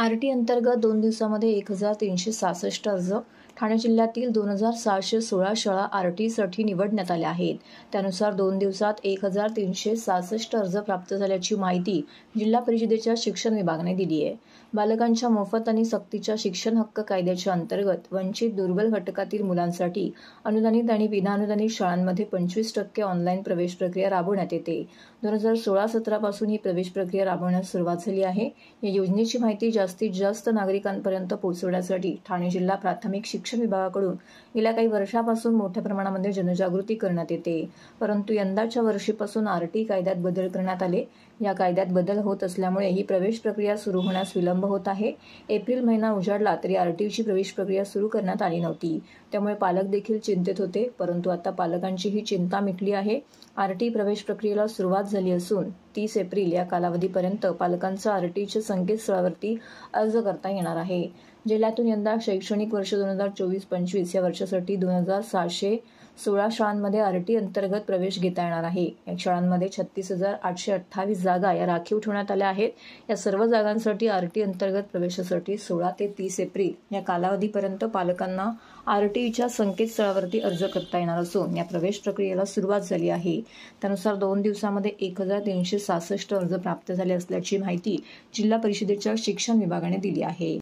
RT अंतर्गत 2 दिवसांमध्ये 1366 अर्ज. ठाणे जिल्ह्यातील 2716 शाळा आरटीसाठी निवडण्यात आल्या आहेत. त्यानुसार 2 दिवसात 1366 अर्ज प्राप्त झाल्याची माहिती जिल्हा परिषदेच्या शिक्षण विभागाने दिली आहे. बालकांच्या मोफत आणि सक्तीच्या शिक्षण हक्क कायद्याच्या अंतर्गत वंचित दुर्बल घटकातील मुलांसाठी अनुदानित आणि विनाअनुदानित शाळांमध्ये 25% ऑनलाईन प्रवेश प्रक्रिया राबवण्यात येते. 2016-17 पासून ही प्रवेश प्रक्रिया राबवण्यास सुरुवात झाली आहे. या योजनेची माहिती जास्तीत जास्त नागरिकांपर्यंत पोहोचवण्यासाठी ठाणे जिल्हा प्राथमिक शिक्षण विभागाकडून गेल्या काही वर्षापासून मोठ्या प्रमाणामध्ये जनजागृती करण्यात येते. परंतु यंदाच्या वर्षीपासून आरटी कायद्यात बदल करण्यात आले. या कायद्यात बदल होत असल्यामुळे ही प्रवेश प्रक्रिया सुरू होण्यास विलंब होत आहे. एप्रिल महिना उजाडला तरी आरटीची प्रवेश प्रक्रिया सुरू करण्यात आली नव्हती. त्यामुळे पालक देखील चिंतेत होते. परंतु आता पालकांची ही चिंता मिटली आहे. आरटी प्रवेश प्रक्रियेला सुरुवात झाली असून 30 एप्रिल या कालावधीपर्यंत पालकांचा आरटीच्या संकेतस्थळावरती अर्ज करता येणार आहे. जिल्ह्यातून यंदा शैक्षणिक वर्ष 2024-25 या वर्षासाठी 2716 शाळांमध्ये आरटी अंतर्गत प्रवेश घेता येणार आहे. या शाळांमध्ये 36,828 जागा या राखीव ठेवण्यात आल्या आहेत. या सर्व जागांसाठी आरटी अंतर्गत प्रवेशासाठी 16 ते 30 एप्रिल या कालावधीपर्यंत पालकांना आरटीच्या संकेतस्थळावरती अर्ज करता येणार असून या प्रवेश प्रक्रियेला सुरुवात झाली आहे. त्यानुसार 2 दिवसांमध्ये 1366 अर्ज प्राप्त झाले असल्याची माहिती जिल्हा परिषदेच्या शिक्षण विभागाने दिली आहे.